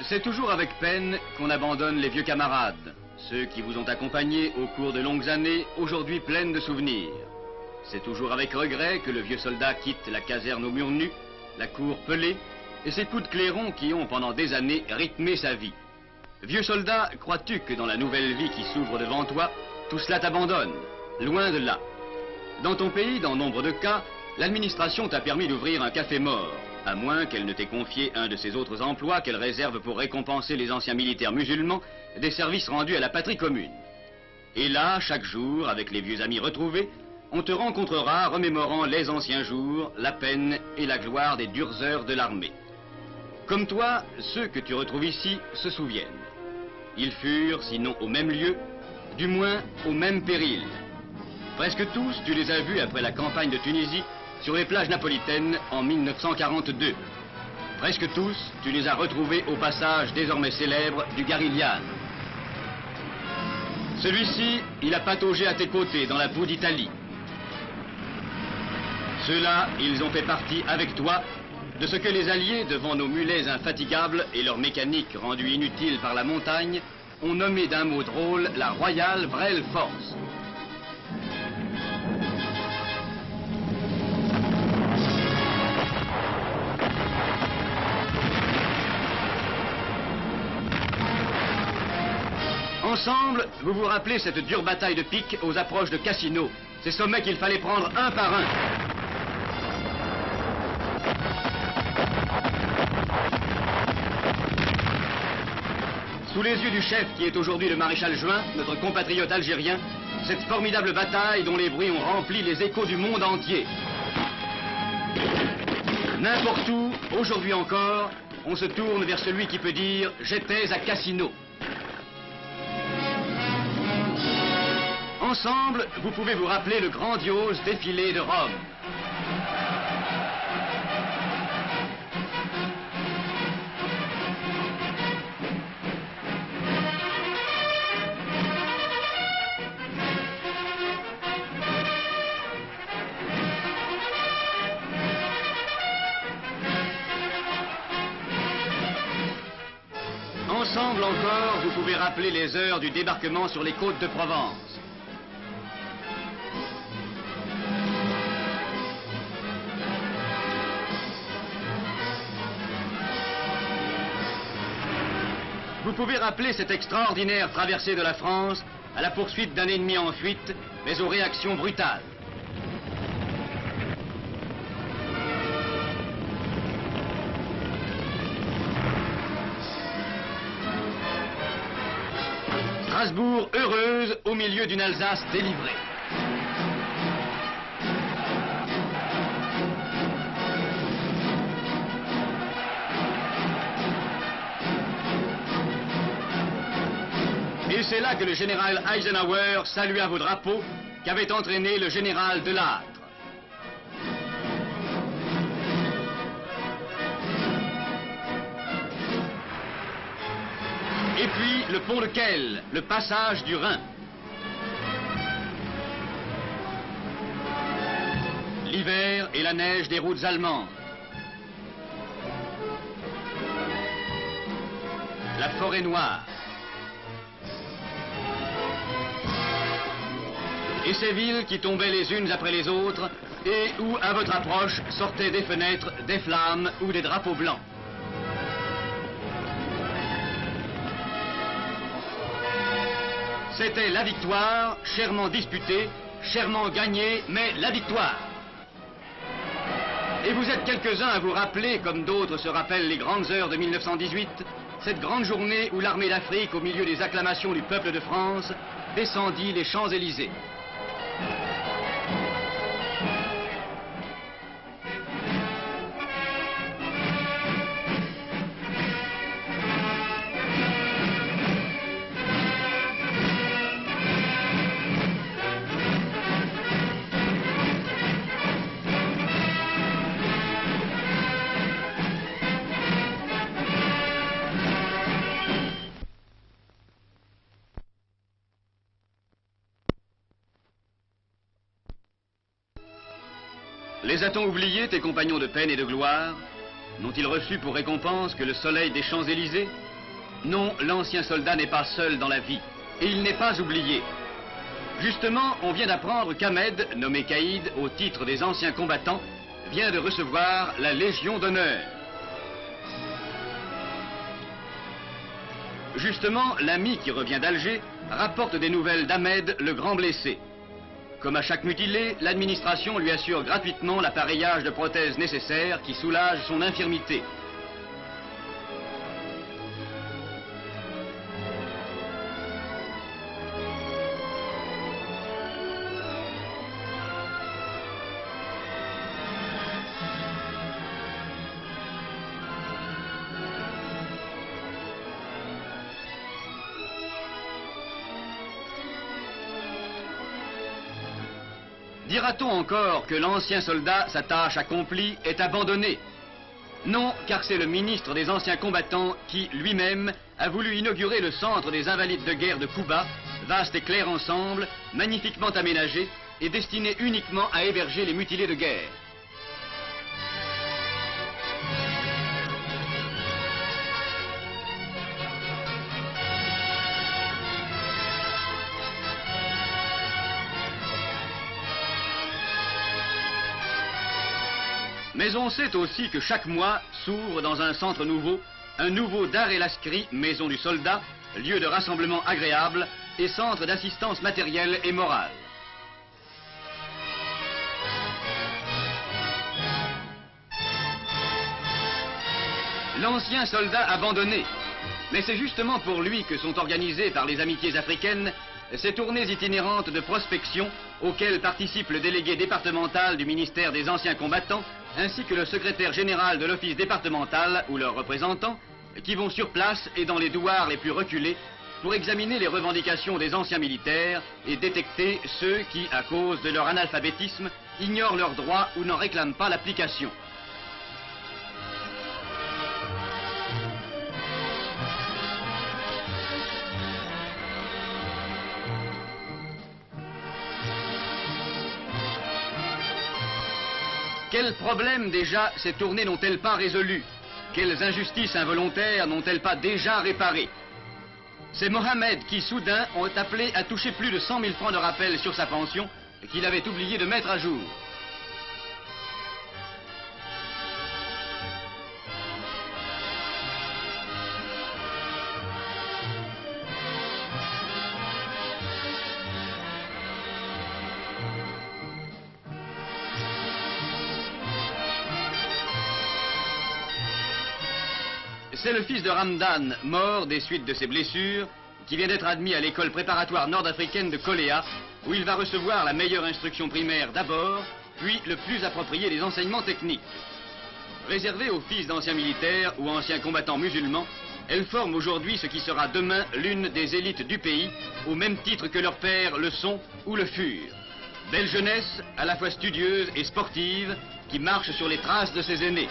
C'est toujours avec peine qu'on abandonne les vieux camarades, ceux qui vous ont accompagnés au cours de longues années, aujourd'hui pleines de souvenirs. C'est toujours avec regret que le vieux soldat quitte la caserne aux murs nus, la cour pelée, et ces coups de clairon qui ont pendant des années rythmé sa vie. Vieux soldat, crois-tu que dans la nouvelle vie qui s'ouvre devant toi, tout cela t'abandonne? Loin de là. Dans ton pays, dans nombre de cas, l'administration t'a permis d'ouvrir un café mort, à moins qu'elle ne t'ait confié un de ses autres emplois qu'elle réserve pour récompenser les anciens militaires musulmans des services rendus à la patrie commune. Et là, chaque jour, avec les vieux amis retrouvés, on te rencontrera remémorant les anciens jours, la peine et la gloire des dures heures de l'armée. Comme toi, ceux que tu retrouves ici se souviennent. Ils furent, sinon au même lieu, du moins au même péril. Presque tous, tu les as vus après la campagne de Tunisie, sur les plages napolitaines en 1942. Presque tous, tu les as retrouvés au passage désormais célèbre du Garigliano. Celui-ci, il a pataugé à tes côtés dans la boue d'Italie. Ceux-là, ils ont fait partie avec toi de ce que les Alliés, devant nos mulets infatigables et leur mécanique rendue inutile par la montagne, ont nommé d'un mot drôle la Royal Vrel Force. Ensemble, vous vous rappelez cette dure bataille de pique aux approches de Cassino, ces sommets qu'il fallait prendre un par un. Sous les yeux du chef qui est aujourd'hui le maréchal Juin, notre compatriote algérien, cette formidable bataille dont les bruits ont rempli les échos du monde entier. N'importe où, aujourd'hui encore, on se tourne vers celui qui peut dire « J'étais à Cassino ». Ensemble, vous pouvez vous rappeler le grandiose défilé de Rome. Ensemble encore, vous pouvez rappeler les heures du débarquement sur les côtes de Provence. Vous pouvez rappeler cette extraordinaire traversée de la France à la poursuite d'un ennemi en fuite, mais aux réactions brutales. Strasbourg heureuse au milieu d'une Alsace délivrée. Et c'est là que le général Eisenhower salua vos drapeaux qu'avait entraîné le général Delattre. Et puis le pont de Kehl, le passage du Rhin. L'hiver et la neige des routes allemandes. La forêt noire. Et ces villes qui tombaient les unes après les autres et où, à votre approche, sortaient des fenêtres des flammes ou des drapeaux blancs. C'était la victoire, chèrement disputée, chèrement gagnée, mais la victoire. Et vous êtes quelques-uns à vous rappeler, comme d'autres se rappellent les grandes heures de 1918, cette grande journée où l'armée d'Afrique, au milieu des acclamations du peuple de France, descendit les Champs-Élysées. Les a-t-on oubliés, tes compagnons de peine et de gloire? N'ont-ils reçu pour récompense que le soleil des Champs-Élysées, Non, l'ancien soldat n'est pas seul dans la vie, et il n'est pas oublié. Justement, on vient d'apprendre qu'Ahmed, nommé Caïd au titre des anciens combattants, vient de recevoir la Légion d'honneur. Justement, l'ami qui revient d'Alger rapporte des nouvelles d'Ahmed, le grand blessé. Comme à chaque mutilé, l'administration lui assure gratuitement l'appareillage de prothèses nécessaires qui soulagent son infirmité. Dira-t-on encore que l'ancien soldat, sa tâche accomplie, est abandonné? Non, car c'est le ministre des anciens combattants qui, lui-même, a voulu inaugurer le centre des invalides de guerre de Kouba, vaste et clair ensemble, magnifiquement aménagé et destiné uniquement à héberger les mutilés de guerre. Mais on sait aussi que chaque mois s'ouvre dans un centre nouveau, un nouveau Dar el Askri, maison du soldat, lieu de rassemblement agréable et centre d'assistance matérielle et morale. L'ancien soldat abandonné. Mais c'est justement pour lui que sont organisées par les Amitiés africaines ces tournées itinérantes de prospection auxquelles participe le délégué départemental du ministère des anciens combattants ainsi que le secrétaire général de l'office départemental ou leurs représentants qui vont sur place et dans les douars les plus reculés pour examiner les revendications des anciens militaires et détecter ceux qui, à cause de leur analphabétisme, ignorent leurs droits ou n'en réclament pas l'application. Quels problèmes déjà ces tournées n'ont-elles pas résolus? Quelles injustices involontaires n'ont-elles pas déjà réparées? C'est Mohamed qui, soudain, ont appelé à toucher plus de 100 000 francs de rappel sur sa pension qu'il avait oublié de mettre à jour. C'est le fils de Ramdan, mort des suites de ses blessures, qui vient d'être admis à l'école préparatoire nord-africaine de Koléa, où il va recevoir la meilleure instruction primaire d'abord, puis le plus approprié des enseignements techniques. Réservée aux fils d'anciens militaires ou anciens combattants musulmans, elle forme aujourd'hui ce qui sera demain l'une des élites du pays, au même titre que leurs pères le sont ou le furent. Belle jeunesse, à la fois studieuse et sportive, qui marche sur les traces de ses aînés.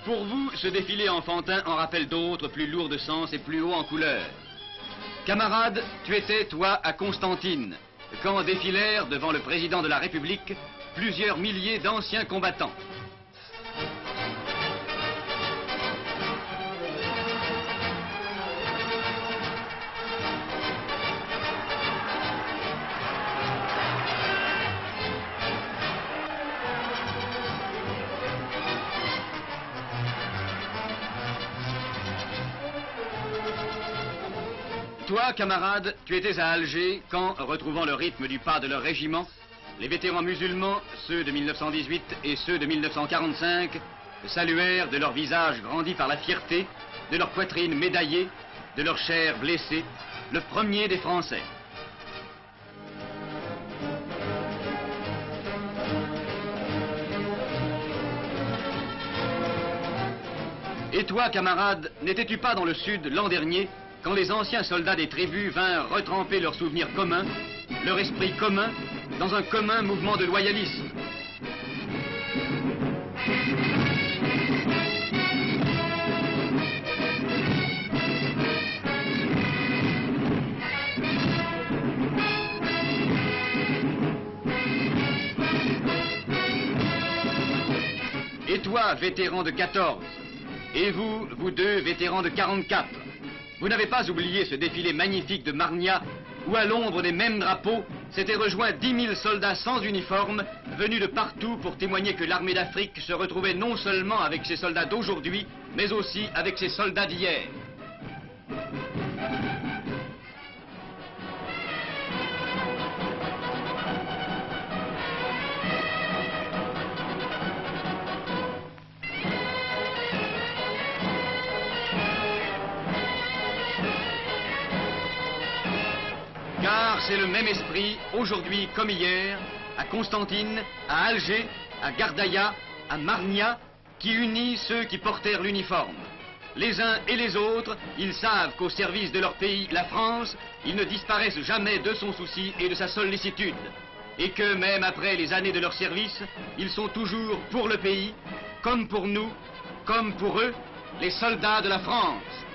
Pour vous, ce défilé enfantin en rappelle d'autres plus lourds de sens et plus hauts en couleur. Camarade, tu étais, toi, à Constantine, quand défilèrent devant le président de la République plusieurs milliers d'anciens combattants. Toi, camarade, tu étais à Alger quand, retrouvant le rythme du pas de leur régiment, les vétérans musulmans, ceux de 1918 et ceux de 1945, saluèrent de leur visage grandi par la fierté, de leur poitrine médaillée, de leur chair blessée, le premier des Français. Et toi, camarade, n'étais-tu pas dans le sud l'an dernier, quand les anciens soldats des tribus vinrent retremper leurs souvenirs communs, leur esprit commun, dans un commun mouvement de loyalisme? toi, vétéran de 14. Et vous, vous deux, vétérans de 44. Vous n'avez pas oublié ce défilé magnifique de Marnia, où à l'ombre des mêmes drapeaux s'étaient rejoints 10 000 soldats sans uniforme, venus de partout pour témoigner que l'armée d'Afrique se retrouvait non seulement avec ses soldats d'aujourd'hui, mais aussi avec ses soldats d'hier. Car c'est le même esprit, aujourd'hui comme hier, à Constantine, à Alger, à Gardaïa, à Marnia, qui unit ceux qui portèrent l'uniforme. Les uns et les autres, ils savent qu'au service de leur pays, la France, ils ne disparaissent jamais de son souci et de sa sollicitude. Et que même après les années de leur service, ils sont toujours pour le pays, comme pour nous, comme pour eux, les soldats de la France.